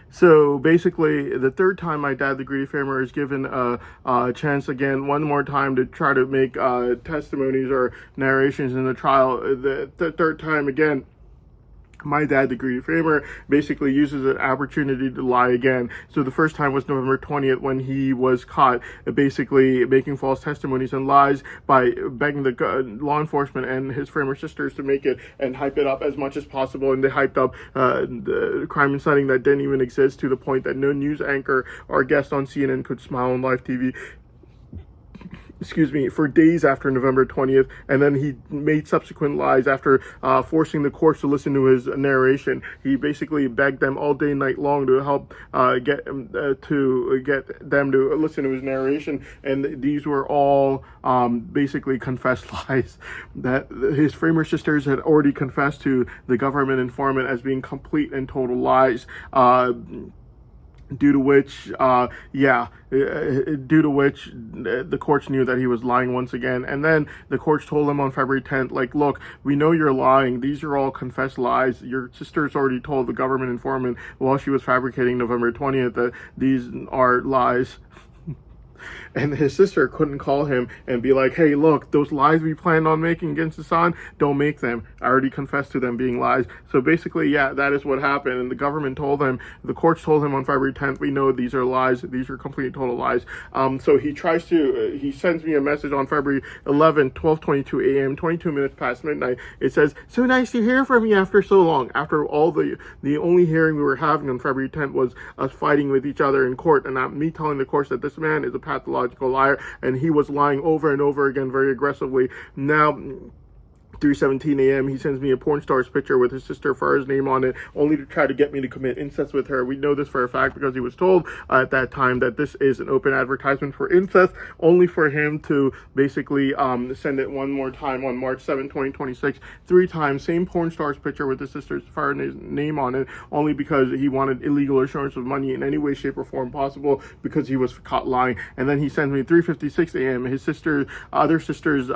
So basically, the third time my dad, the greedy farmer, is given a chance again, one more time to try to make testimonies or narrations in the trial. The third time again, my dad, the greedy farmer, basically uses an opportunity to lie again. So the first time was November 20th when he was caught basically making false testimonies and lies by begging the law enforcement and his farmer sisters to make it and hype it up as much as possible. And they hyped up the crime inciting that didn't even exist, to the point that no news anchor or guest on CNN could smile on live TV, for days after November 20th, and then he made subsequent lies after forcing the courts to listen to his narration. He basically begged them all day, night long to help get them to listen to his narration, and these were all basically confessed lies that his framer sisters had already confessed to the government informant as being complete and total lies. Due to which the courts knew that he was lying once again. And then the courts told him on February 10th, like, look, we know you're lying. These are all confessed lies. Your sister's already told the government informant while she was fabricating November 20th that these are lies. And his sister couldn't call him and be like, hey, look, those lies we planned on making against Hassan, don't make them. I already confessed to them being lies. So basically, yeah, that is what happened. And the government told him, the courts told him on February 10th, we know these are lies. These are complete and total lies. So he sends me a message on February 11th, 12:22 a.m., 22 minutes past midnight. It says, so nice to hear from you after so long. After all the only hearing we were having on February 10th was us fighting with each other in court, and not me telling the courts that this man is a pathological liar, and he was lying over and over again very aggressively. Now, 3:17 a.m. he sends me a porn star's picture with his sister Farah's name on it, only to try to get me to commit incest with her. We know this for a fact because he was told at that time that this is an open advertisement for incest, only for him to basically send it one more time on March 7, 2026, 3 times, same porn star's picture with his sister's Farah's name on it, only because he wanted illegal assurance of money in any way, shape, or form possible, because he was caught lying. And then he sends me 3:56 a.m. his other sister's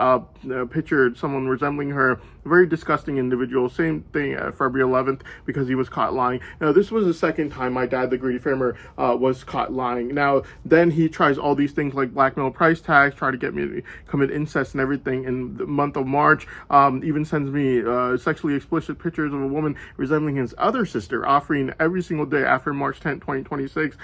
picture, someone resembling her, a very disgusting individual. Same thing at February 11th, because he was caught lying. Now, this was the second time my dad, the greedy farmer, was caught lying. Now, then he tries all these things like blackmail, price tags, try to get me to commit incest and everything in the month of March. Even sends me sexually explicit pictures of a woman resembling his other sister, offering every single day after March 10th, 2026.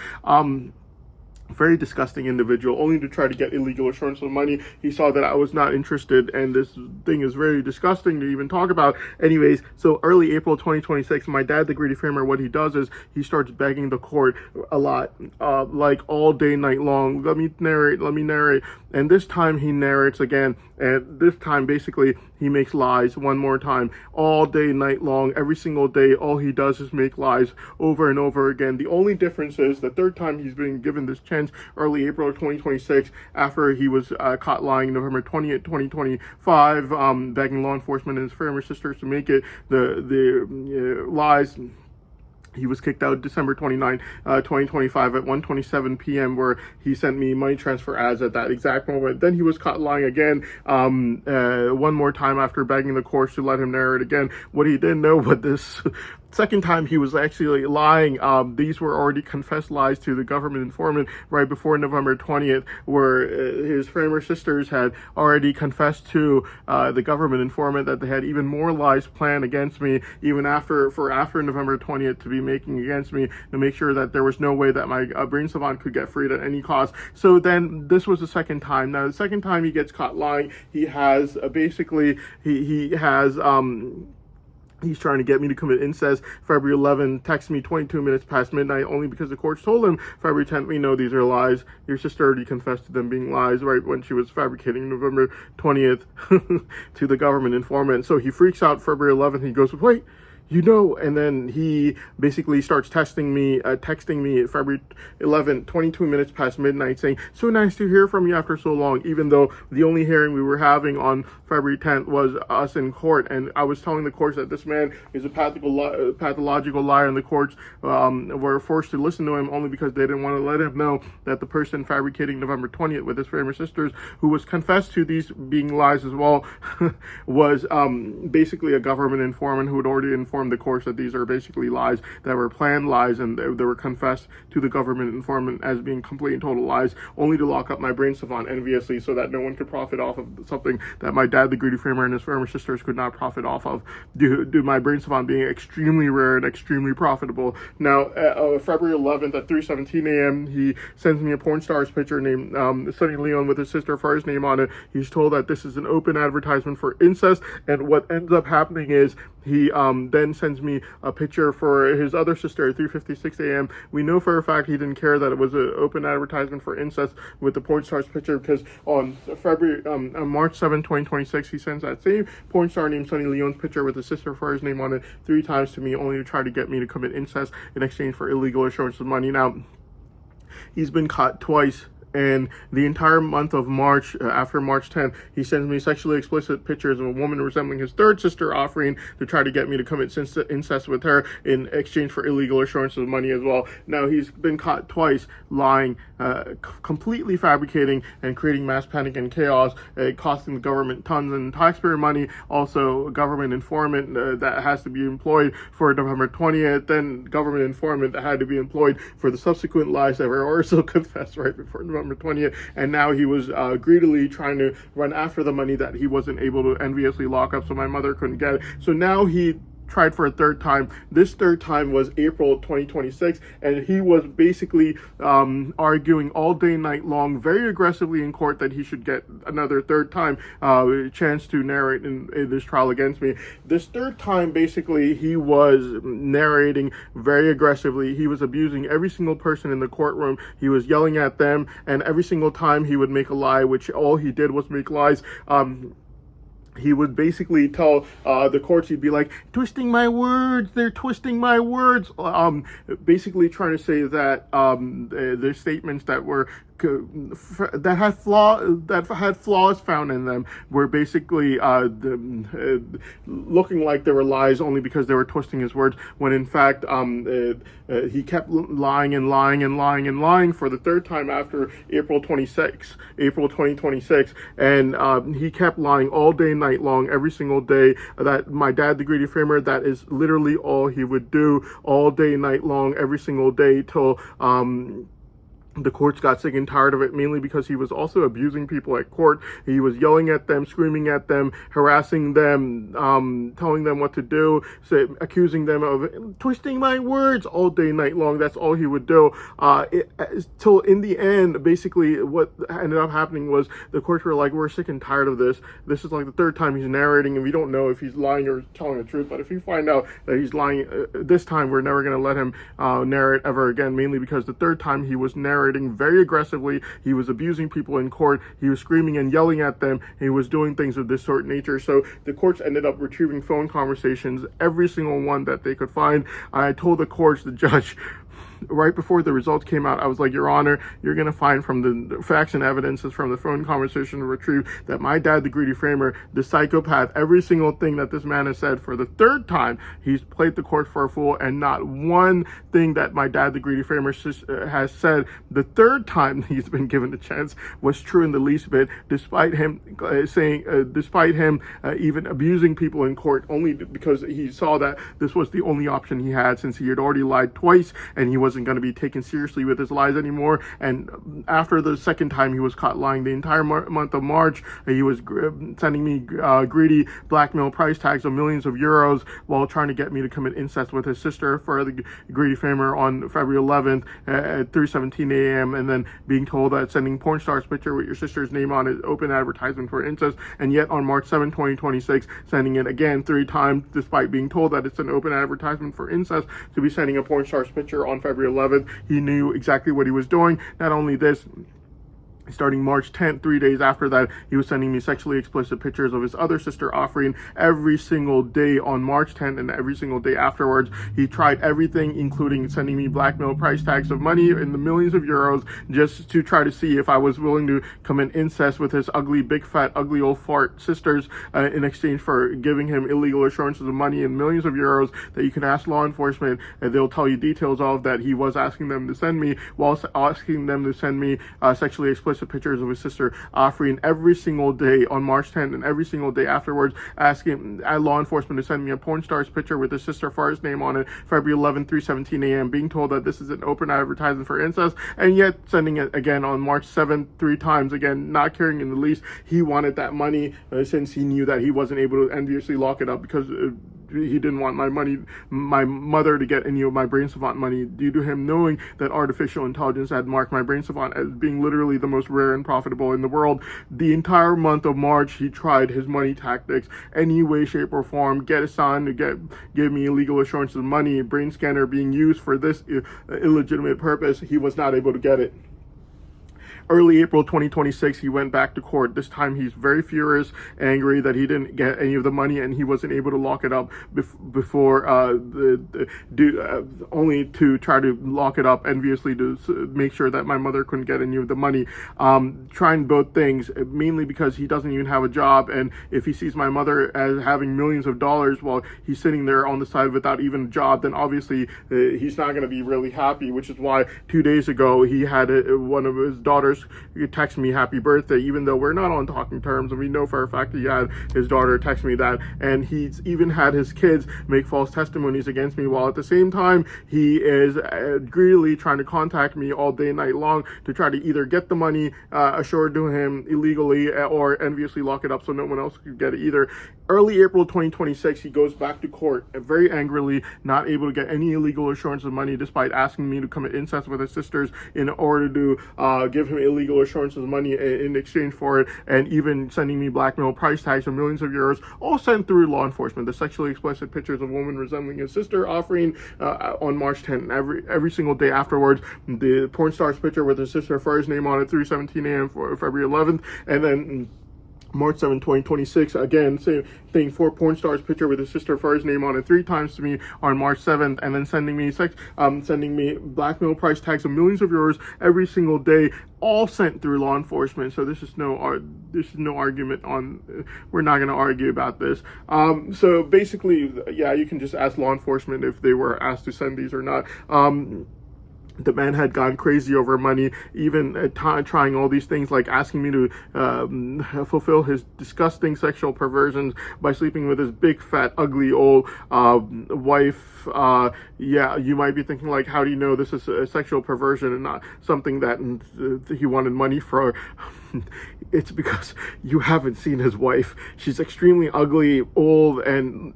Very disgusting individual, only to try to get illegal assurance of money. He saw that I was not interested, and this thing is very disgusting to even talk about. Anyways, so early April 2026, my dad, the greedy farmer, what he does is he starts begging the court a lot, like all day, night long. Let me narrate. And this time he narrates again, and this time basically he makes lies one more time, all day, night long, every single day. All he does is make lies over and over again. The only difference is the third time he's been given this chance, early April 2026, after he was caught lying November 20th, 2025, begging law enforcement and his farmer sisters to make it the lies. He was kicked out December 29, 2025 at 1:27 p.m. where he sent me money transfer ads at that exact moment. Then he was caught lying again one more time after begging the courts to let him narrate again. What he didn't know, but this second time he was actually lying. These were already confessed lies to the government informant right before November 20th, where his framer sisters had already confessed to the government informant that they had even more lies planned against me, even after November 20th, to be making against me, to make sure that there was no way that my brain savant could get freed at any cost. So then this was the second time. Now, the second time he gets caught lying, he has he's trying to get me to commit incest. February 11, texts me 22 minutes past midnight, only because the courts told him February 10th, we know these are lies. Your sister already confessed to them being lies right when she was fabricating November 20th to the government informant. So he freaks out February 11th. He goes, wait, and then he basically starts texting me February 11th, 22 minutes past midnight, saying, so nice to hear from you after so long, even though the only hearing we were having on February 10th was us in court. And I was telling the courts that this man is a pathological liar, and the courts were forced to listen to him only because they didn't want to let him know that the person fabricating November 20th with his former sisters, who was confessed to these being lies as well, was basically a government informant who had already informed informed the courts that these are basically lies that were planned lies, and they were confessed to the government informant as being complete and total lies, only to lock up my brain savant enviously so that no one could profit off of something that my dad, the greedy framer, and his former sisters could not profit off of, due to my brain savant being extremely rare and extremely profitable. Now, February 11th at 3:17 a.m., he sends me a porn star's picture named Sunny Leon with his sister Far's name on it. He's told that this is an open advertisement for incest, and what ends up happening is he then sends me a picture for his other sister at 3:56 a.m. We know for a fact he didn't care that it was an open advertisement for incest with the porn star's picture, because on March 7, 2026, he sends that same porn star named Sunny Leon's picture with his sister Far's name on it 3 times to me, only to try to get me to commit incest in exchange for illegal assurance of money. Now, he's been caught twice, and the entire month of March, after March 10th, he sends me sexually explicit pictures of a woman resembling his third sister, offering to try to get me to commit incest with her in exchange for illegal assurance of money as well. Now, he's been caught twice lying, completely fabricating and creating mass panic and chaos, costing the government tons of taxpayer money. Also, a government informant that has to be employed for November 20th, then government informant that had to be employed for the subsequent lies that were also confessed right before November 20th, and now he was greedily trying to run after the money that he wasn't able to enviously lock up so my mother couldn't get it. So now he tried for a third time. This third time was April 2026, and he was basically arguing all day, night long, very aggressively in court that he should get another third time chance to narrate in this trial against me. This third time, basically, he was narrating very aggressively. He was abusing every single person in the courtroom. He was yelling at them, and every single time he would make a lie, which all he did was make lies. He would basically tell the courts, he'd be like, twisting my words, they're twisting my words. Basically trying to say that the statements that were that had flaws found in them were basically looking like they were lies only because they were twisting his words, when in fact he kept lying and lying and lying and lying for the third time after April 2026, and he kept lying all day, night long, every single day. That my dad, the greedy framer, that is literally all he would do, all day, night long, every single day, till the courts got sick and tired of it, mainly because he was also abusing people at court. He was yelling at them, screaming at them, harassing them, telling them what to do, accusing them of twisting my words all day, night long. That's all he would do. Till in the end, basically what ended up happening was the courts were like, we're sick and tired of this. This is like the third time he's narrating, and we don't know if he's lying or telling the truth. But if we find out that he's lying this time, we're never going to let him narrate ever again, mainly because the third time he was narrating very aggressively. He was abusing people in court. He was screaming and yelling at them. He was doing things of this sort of nature. So the courts ended up retrieving phone conversations, every single one that they could find. I told the courts, the judge, right before the results came out, I was like, Your Honor, you're going to find from the facts and evidences from the phone conversation retrieved that my dad, the greedy framer, the psychopath, every single thing that this man has said for the third time, he's played the court for a fool, and not one thing that my dad, the greedy framer, has said the third time he's been given the chance was true in the least bit, despite him even abusing people in court, only because he saw that this was the only option he had, since he had already lied twice and he wasn't going to be taken seriously with his lies anymore. And after the second time he was caught lying the entire month of March, he was sending me greedy blackmail price tags of millions of euros while trying to get me to commit incest with his sister, for the greedy framer, on February 11th at 3:17 a.m. and then being told that sending porn star's picture with your sister's name on it, open advertisement for incest, and yet on March 7, 2026, sending it again 3 times despite being told that it's an open advertisement for incest, to be sending a porn star's picture on February 11th. He knew exactly what he was doing. Not only this, starting March 10th, 3 days after that, he was sending me sexually explicit pictures of his other sister, offering, every single day on March 10th and every single day afterwards. He tried everything, including sending me blackmail price tags of money in the millions of euros, just to try to see if I was willing to commit incest with his ugly, big, fat, ugly old fart sisters in exchange for giving him illegal assurances of money and millions of euros that you can ask law enforcement, and they'll tell you details of that he was asking them to send me, whilst asking them to send me sexually explicit explicit pictures of his sister Afreen every single day on March 10th and every single day afterwards, asking law enforcement to send me a porn star's picture with his sister Farah's name on it, February 11th, 3:17 a.m., being told that this is an open advertisement for incest, and yet sending it again on March 7th 3 times, again, not caring in the least. He wanted that money since he knew that he wasn't able to enviously lock it up because he didn't want my mother to get any of my Brain Savant money, due to him knowing that artificial intelligence had marked my Brain Savant as being literally the most rare and profitable in the world. The entire month of March, he tried his money tactics, any way, shape, or form, get a son to give me illegal assurances of money, brain scanner being used for this illegitimate purpose. He was not able to get it. Early April 2026, he went back to court. This time he's very furious, angry that he didn't get any of the money and he wasn't able to lock it up before, only to try to lock it up enviously to make sure that my mother couldn't get any of the money. Trying both things, mainly because he doesn't even have a job, and if he sees my mother as having millions of dollars while he's sitting there on the side without even a job, then obviously he's not going to be really happy, which is why 2 days ago he had one of his daughters text me happy birthday, even though we're not on talking terms, and we know for a fact that he had his daughter text me that, and he's even had his kids make false testimonies against me, while at the same time he is greedily trying to contact me all day and night long to try to either get the money assured to him illegally or enviously lock it up so no one else could get it either. Early April 2026, he goes back to court very angrily, not able to get any illegal assurance of money despite asking me to commit incest with his sisters in order to give him illegal assurances of money in exchange for it, and even sending me blackmail price tags of millions of euros, all sent through law enforcement. The sexually explicit pictures of a woman resembling his sister offering on March 10th, every single day afterwards, the porn star's picture with his sister Farah's name on it, 3:17 a.m. for February 11th, and then March 7, 2026, again, same thing, 4 porn stars picture with his sister Farah's name on it 3 times to me on March 7th, and then sending me blackmail price tags of millions of euros every single day, all sent through law enforcement. So this is no argument on, we're not going to argue about this. So basically, yeah, you can just ask law enforcement if they were asked to send these or not. The man had gone crazy over money, even trying all these things like asking me to fulfill his disgusting sexual perversions by sleeping with his big, fat, ugly old wife. Yeah, you might be thinking, like, how do you know this is a sexual perversion and not something that he wanted money for? It's because you haven't seen his wife. She's extremely ugly, old, and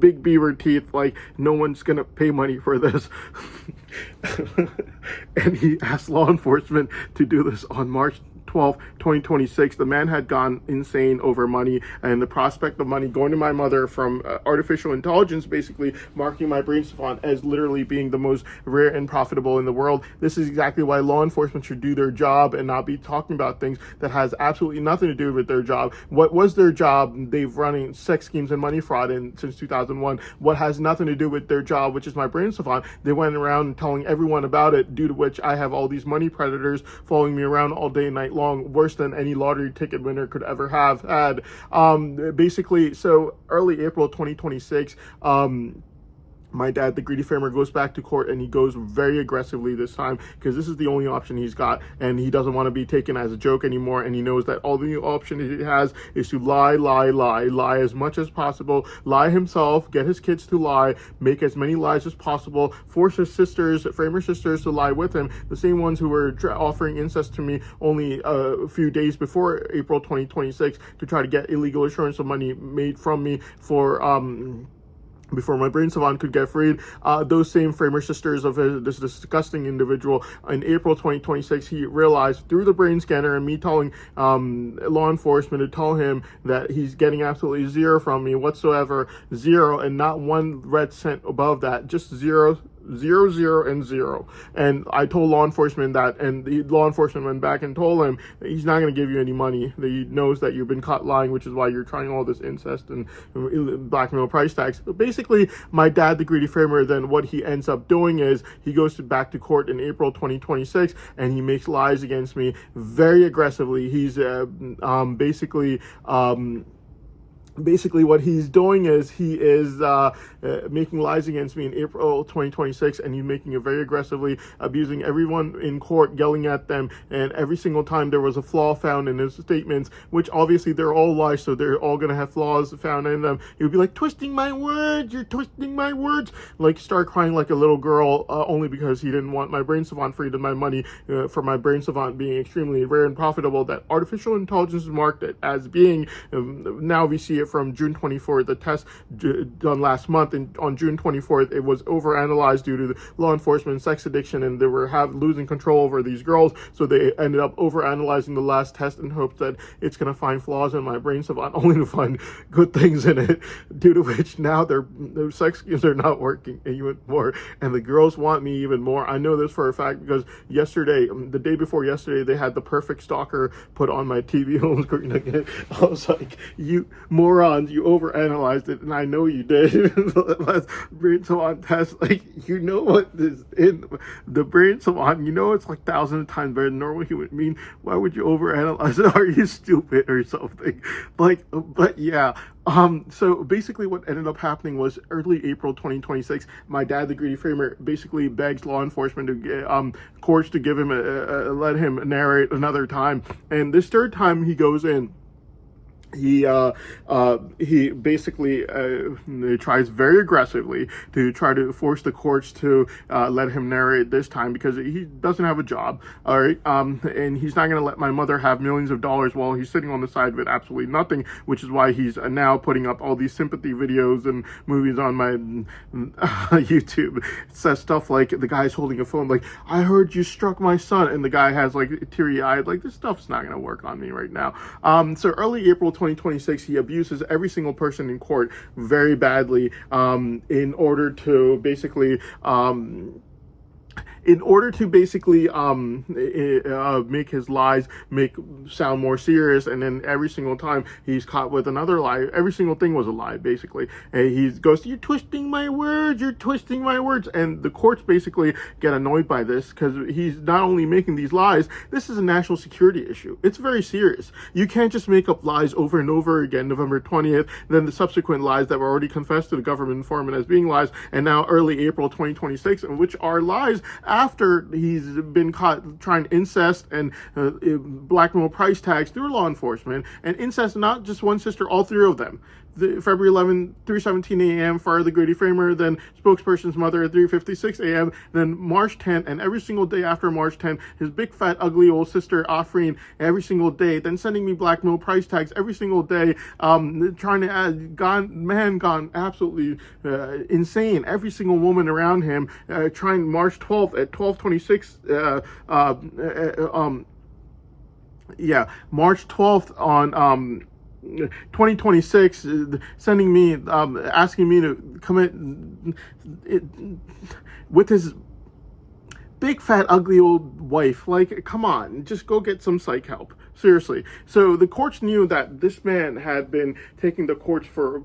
big beaver teeth. Like, no one's gonna pay money for this. And he asked law enforcement to do this on March 12, 2026. The man had gone insane over money, and the prospect of money going to my mother from artificial intelligence, basically marking my Brain Savant as literally being the most rare and profitable in the world. This is exactly why law enforcement should do their job and not be talking about things that has absolutely nothing to do with their job. What was their job? They've running sex schemes and money fraud since 2001. What has nothing to do with their job, which is my Brain Savant? They went around telling everyone about it, due to which I have all these money predators following me around all day and night long, worse than any lottery ticket winner could ever have had. Basically, so early April 2026, my dad, the greedy farmer, goes back to court, and he goes very aggressively this time because this is the only option he's got, and he doesn't want to be taken as a joke anymore, and he knows that all the option he has is to lie as much as possible, lie himself, get his kids to lie, make as many lies as possible, force his sisters, framer sisters, to lie with him, the same ones who were offering incest to me only a few days before April 2026 to try to get illegal assurance of money made from me for before my Brain Savant could get freed. Those same framer sisters of this disgusting individual, in April 2026, he realized through the brain scanner and me telling law enforcement to tell him that he's getting absolutely zero from me whatsoever, zero, and not one red cent above that, just zero, and zero. And I told law enforcement that, and the law enforcement went back and told him that he's not going to give you any money, that he knows that you've been caught lying, which is why you're trying all this incest and blackmail price tags. But basically, my dad, the greedy framer, then what he ends up doing is he goes back to court in April 2026, and he makes lies against me very aggressively. He's basically basically what he's doing is he is making lies against me in April 2026, and he's making it very aggressively, abusing everyone in court, yelling at them, and every single time there was a flaw found in his statements, which obviously they're all lies, so they're all gonna have flaws found in them. He would be like, twisting my words, you're twisting my words, like start crying like a little girl, only because he didn't want my Brain Savant freedom, my money for my Brain Savant being extremely rare and profitable, that artificial intelligence marked it as being, now we see it from June 24th, the test done last month, and on June 24th, it was overanalyzed due to the law enforcement sex addiction, and they were losing control over these girls, so they ended up overanalyzing the last test in hopes that it's going to find flaws in my Brain Savant, only to find good things in it, due to which now their sex games are not working even more, and the girls want me even more. I know this for a fact because yesterday, the day before yesterday, they had The Perfect Stalker put on my TV home screen again. I was like, you morons, you overanalyzed it, and I know you did. The last Brain Savant test, like, you know what is in the Brain Savant, you know it's like thousands of times better than normal human being. Why would you overanalyze it? Are you stupid or something? Like, but yeah. So basically what ended up happening was early April 2026, my dad, the Greedy Framer, basically begs law enforcement to get, courts to give him let him narrate another time. And this third time he goes in, he basically tries very aggressively to try to force the courts to let him narrate this time, because he doesn't have a job, all right, and he's not going to let my mother have millions of dollars while he's sitting on the side with absolutely nothing, which is why he's now putting up all these sympathy videos and movies on my YouTube. It says stuff like, the guy's holding a phone like, I heard you struck my son, and the guy has like teary-eyed, like, this stuff's not going to work on me right now. So early April 2026, he abuses every single person in court very badly, in order to basically make his lies sound more serious. And then every single time he's caught with another lie, every single thing was a lie, basically. And he goes, you're twisting my words, you're twisting my words. And the courts basically get annoyed by this, because he's not only making these lies, this is a national security issue. It's very serious. You can't just make up lies over and over again, November 20th, then the subsequent lies that were already confessed to the government informant as being lies, and now early April 2026, which are lies after he's been caught trying incest and blackmail price tags through law enforcement, and incest not just one sister, all three of them. February 11, 3:17 a.m. for the Greedy Framer, then spokesperson's mother at 3:56 a.m., then March 10th, and every single day after March 10th, his big fat ugly old sister Afreen every single day, then sending me blackmail price tags every single day, trying to gone absolutely insane. Every single woman around him, trying March 12th at 12:26 March 12th on 2026, sending me, asking me to commit with his big fat ugly old wife. Like, come on, just go get some psych help. Seriously. So the courts knew that this man had been playing the courts for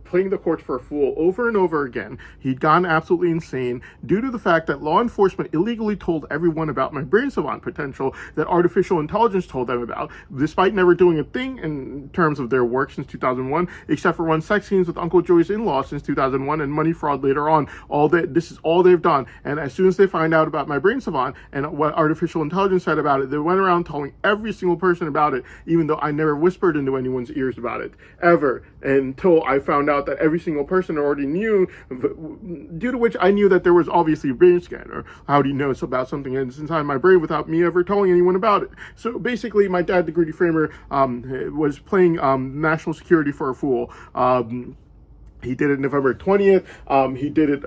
a fool over and over again. He'd gone absolutely insane due to the fact that law enforcement illegally told everyone about my Brain Savant potential that artificial intelligence told them about, despite never doing a thing in terms of their work since 2001, except for run sex scenes with Uncle Joey's in-laws since 2001 and money fraud later on. This is all they've done. And as soon as they find out about my Brain Savant and what artificial intelligence said about it, they went around telling every single person about it, even though I never whispered into anyone's ears about it, ever, until I found out that every single person already knew, due to which I knew that there was obviously a brain scan, or how do you know it's about something that's inside my brain without me ever telling anyone about it. So basically, my dad, the Greedy Framer, was playing national security for a fool. He did it November 20th. He did it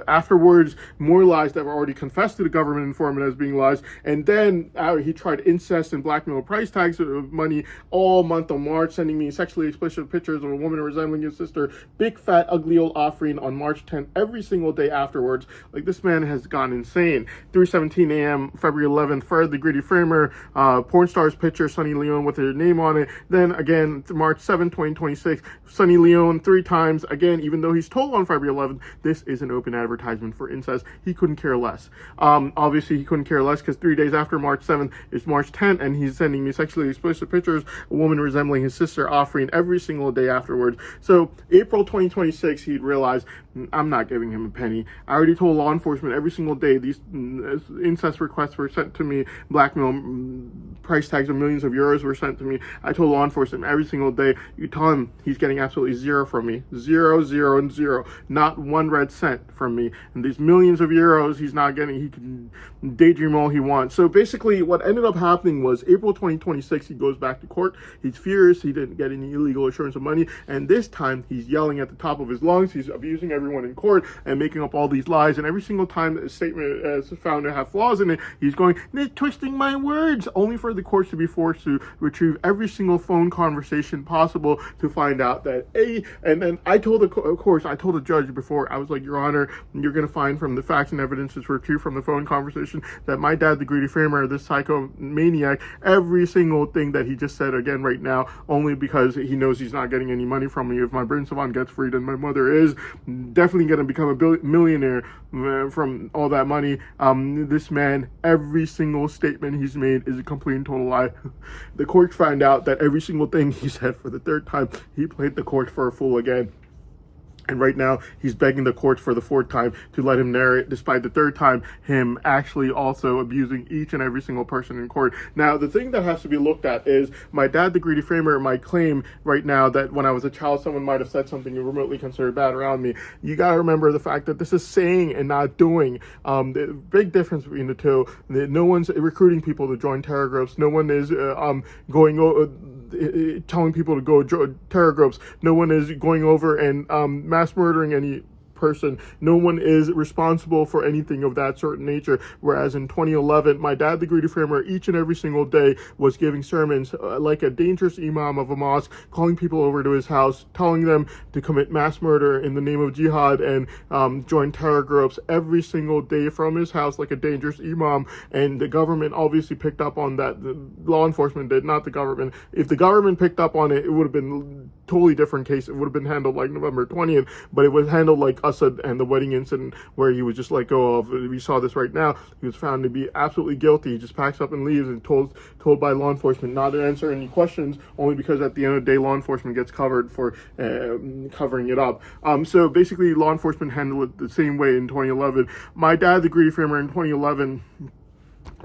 afterwards. More lies that were already confessed to the government informant as being lies. And then he tried incest and blackmail price tags of money all month of March, sending me sexually explicit pictures of a woman resembling his sister, big fat ugly old Afreen, on March 10th, every single day afterwards. Like, this man has gone insane. 3:17 a.m., February 11th, for the Greedy Framer, porn star's picture, Sunny Leone with her name on it. Then again, March 7, 2026, Sunny Leone 3 times, again again, even though he's told on February 11th, this is an open advertisement for incest. He couldn't care less. Obviously, he couldn't care less because 3 days after March 7th is March 10th, and he's sending me sexually explicit pictures, a woman resembling his sister, offering every single day afterwards. So April 2026, he'd realized, I'm not giving him a penny. I already told law enforcement every single day these incest requests were sent to me, blackmail price tags of millions of euros were sent to me. I told law enforcement every single day, you tell him he's getting absolutely zero from me. Zero, zero, and zero. Not one red cent from me. And these millions of euros he's not getting, he can daydream all he wants. So basically what ended up happening was April 2026, he goes back to court. He's furious he didn't get any illegal assurance of money. And this time he's yelling at the top of his lungs. He's abusing everyone in court and making up all these lies. And every single time that a statement is found to have flaws in it, he's going, they're twisting my words, only for the courts to be forced to retrieve every single phone conversation possible to find out that and then I told the judge before, I was like, Your Honor, you're going to find from the facts and evidence that's retrieved from the phone conversation that my dad, the greedy framer, this psychomaniac, every single thing that he just said again right now, only because he knows he's not getting any money from me. If my Bryn Savant gets freed, and my mother is definitely going to become a millionaire from all that money, this man, every single statement he's made is a complete and total lie. The court found out that every single thing he said for the third time, he played the court for a fool again. And right now, he's begging the courts for the fourth time to let him narrate, despite the third time, him actually also abusing each and every single person in court. Now, the thing that has to be looked at is my dad, the greedy framer, might claim right now that when I was a child, someone might have said something remotely considered bad around me. You got to remember the fact that this is saying and not doing. The big difference between the two. No one's recruiting people to join terror groups. No one is telling people to go join terror groups. No one is going over and mass murdering any person. No one is responsible for anything of that certain nature. Whereas in 2011, my dad, the greedy framer, each and every single day was giving sermons like a dangerous imam of a mosque, calling people over to his house, telling them to commit mass murder in the name of jihad and join terror groups every single day from his house like a dangerous imam. And the government obviously picked up on that. The law enforcement did, not the government. If the government picked up on it, it would have been a totally different case. It would have been handled like November 20th, but it was handled like Assad and the wedding incident where he was just let go of. We saw this right now. He was found to be absolutely guilty. He just packs up and leaves, and told by law enforcement not to answer any questions, only because at the end of the day, law enforcement gets covered for covering it up. So basically, law enforcement handled it the same way in 2011. My dad, the greedy framer, in 2011,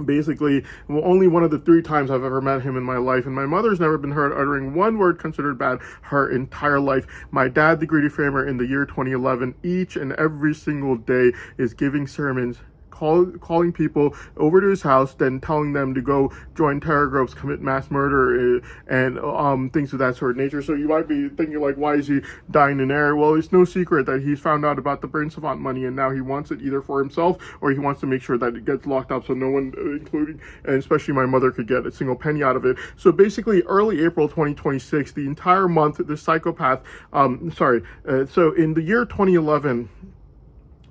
basically, only one of the 3 times I've ever met him in my life, and my mother's never been heard uttering one word considered bad her entire life. My dad, the greedy framer, in the year 2011, each and every single day is giving sermons, calling people over to his house, then telling them to go join terror groups, commit mass murder, and things of that sort of nature. So you might be thinking, like, why is he dying in air? Well, it's no secret that he's found out about the Bryn Savant money, and now he wants it either for himself or he wants to make sure that it gets locked up so no one, including and especially my mother, could get a single penny out of it. So basically, early April 2026, the entire month, the psychopath, so in the year 2011,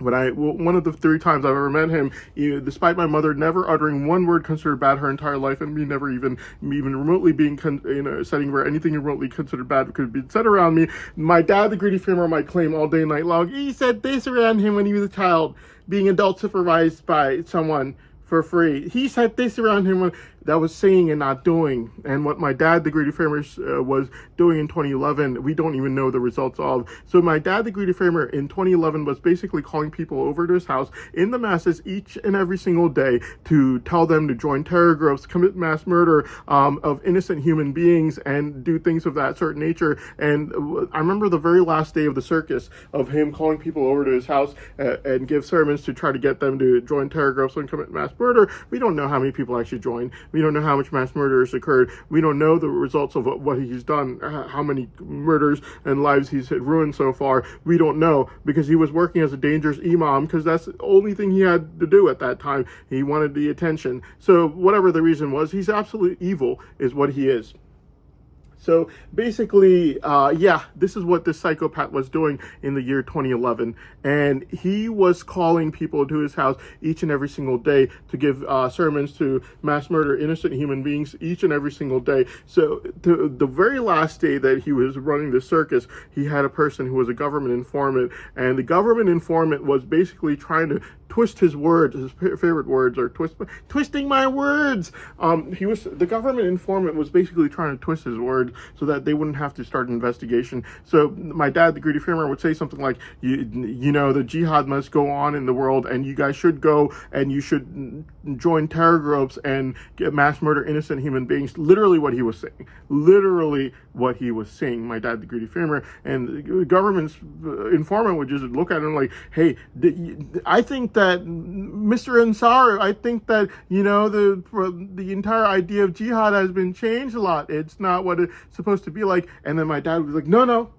one of the 3 times I've ever met him, despite my mother never uttering one word considered bad her entire life, and me never even remotely being in a setting where anything remotely considered bad could be said around me, my dad, the greedy framer, might claim all day night long, he said this around him when he was a child, being adult supervised by someone for free. He said this around him when that was saying and not doing. And what my dad, the greedy framer, was doing in 2011, we don't even know the results of. So my dad, the greedy framer, in 2011 was basically calling people over to his house in the masses each and every single day to tell them to join terror groups, commit mass murder of innocent human beings, and do things of that certain nature. And I remember the very last day of the circus of him calling people over to his house and give sermons to try to get them to join terror groups and commit mass murder. We don't know how many people actually joined. We don't know how much mass murders occurred. We don't know the results of what he's done, how many murders and lives he's ruined so far. We don't know, because he was working as a dangerous imam, because that's the only thing he had to do at that time. He wanted the attention. So whatever the reason was, he's absolutely evil is what he is. So basically, yeah, this is what this psychopath was doing in the year 2011. And he was calling people to his house each and every single day to give sermons to mass murder innocent human beings each and every single day. So the very last day that he was running the circus, he had a person who was a government informant. And the government informant was basically trying to twist his words. His favorite words are twisting my words. The government informant was basically trying to twist his words so that they wouldn't have to start an investigation. So my dad, the greedy farmer, would say something like, you know, the jihad must go on in the world, and you guys should go and you should join terror groups and get mass murder innocent human beings. Literally what he was saying. Literally what he was saying, my dad, the greedy farmer. And the government's informant would just look at him like, hey, I think that Mr. Ansar, I think that, you know, the entire idea of jihad has been changed a lot. It's not what it's supposed to be like. And then my dad was like, no,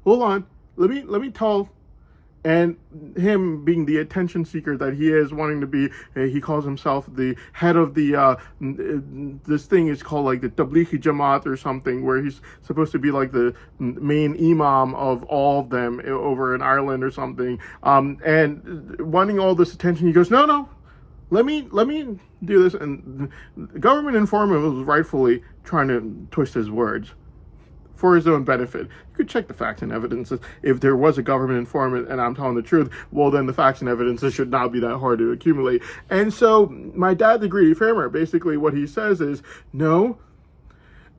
hold on. Let me tell. And him being the attention seeker that he is, wanting to be, he calls himself the head of the, this thing is called like the Tablighi Jamaat or something, where he's supposed to be like the main imam of all of them over in Ireland or something. And wanting all this attention, he goes, no, let me do this. And the government informant was rightfully trying to twist his words for his own benefit. You could check the facts and evidences. If there was a government informant and I'm telling the truth, well, then the facts and evidences should not be that hard to accumulate. And so my dad, the greedy farmer, basically what he says is, no,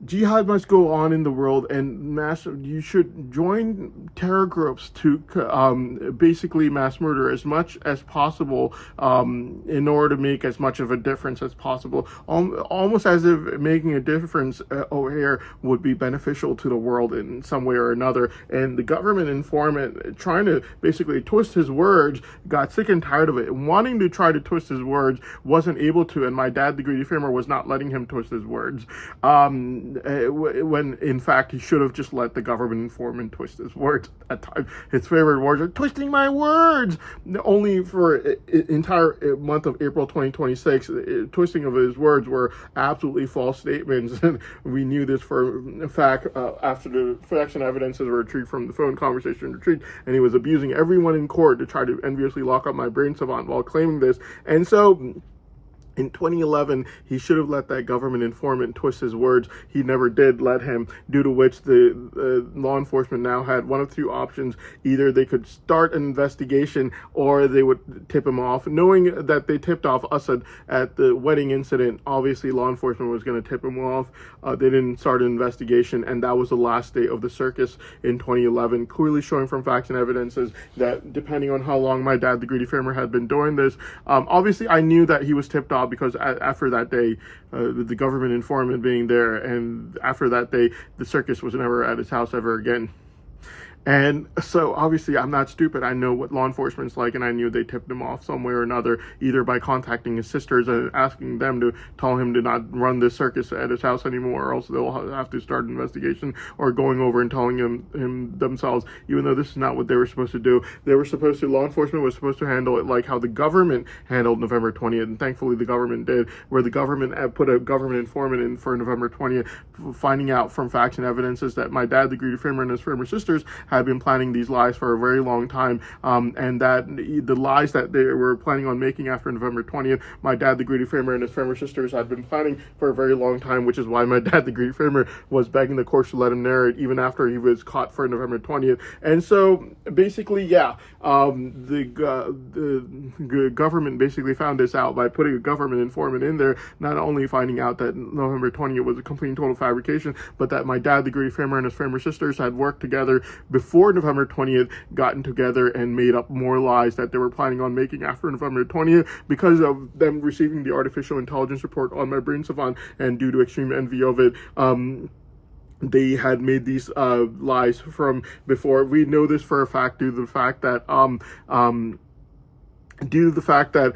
jihad must go on in the world, and you should join terror groups to basically mass murder as much as possible in order to make as much of a difference as possible. Almost as if making a difference over here would be beneficial to the world in some way or another. And the government informant, trying to basically twist his words, got sick and tired of it. Wanting to try to twist his words, wasn't able to, and my dad, the greedy farmer, was not letting him twist his words. When in fact he should have just let the government informant twist his words at time. His favorite words are twisting my words. Only for entire month of April 2026, twisting of his words were absolutely false statements, and we knew this for a fact after the facts and evidences were retrieved from the phone conversation retrieved, and he was abusing everyone in court to try to enviously lock up my brain savant while claiming this. And so in 2011, he should have let that government informant twist his words. He never did let him, due to which the law enforcement now had one of two options. Either they could start an investigation or they would tip him off. Knowing that they tipped off Assad at the wedding incident, obviously law enforcement was going to tip him off. They didn't start an investigation, and that was the last day of the circus in 2011, clearly showing from facts and evidences that depending on how long my dad, the greedy farmer, had been doing this, obviously I knew that he was tipped off because after that day, the government informant being there, and after that day, the circus was never at his house ever again. And so obviously I'm not stupid. I know what law enforcement's like, and I knew they tipped him off some way or another, either by contacting his sisters and asking them to tell him to not run this circus at his house anymore, or else they'll have to start an investigation, or going over and telling him themselves, even though this is not what they were supposed to do. Law enforcement was supposed to handle it like how the government handled November 20th, and thankfully the government did, where the government put a government informant in for November 20th, finding out from facts and evidences that my dad, the greedy farmer, and his farmer sisters had been planning these lies for a very long time, and that the lies that they were planning on making after November 20th, my dad, the greedy farmer, and his farmer sisters had been planning for a very long time, which is why my dad, the greedy farmer, was begging the courts to let him narrate even after he was caught for November 20th. And so basically, yeah, the government basically found this out by putting a government informant in there, not only finding out that November 20th was a complete and total fabrication, but that my dad, the greedy farmer, and his farmer sisters had worked together before November 20th, gotten together and made up more lies that they were planning on making after November 20th, because of them receiving the artificial intelligence report on my brain savant, and due to extreme envy of it, they had made these lies from before. We know this for a fact due to the fact that due to the fact that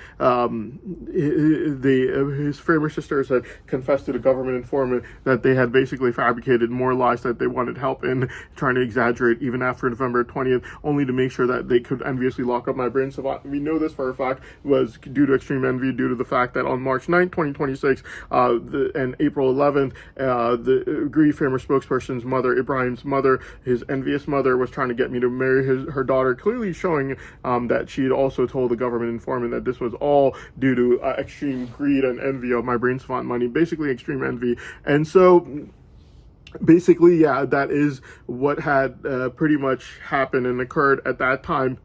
his former sisters had confessed to the government informant that they had basically fabricated more lies that they wanted help in, trying to exaggerate even after November 20th, only to make sure that they could enviously lock up my brain savant. We know this for a fact was due to extreme envy, due to the fact that on March 9th, 2026, and April 11th, the Greedy Farmer spokesperson's mother, Ibrahim's mother, his envious mother, was trying to get me to marry her daughter, clearly showing that she had also told the government informant that this was all due to extreme greed and envy of my brain savant money, basically extreme envy. And so basically, yeah, that is what had pretty much happened and occurred at that time.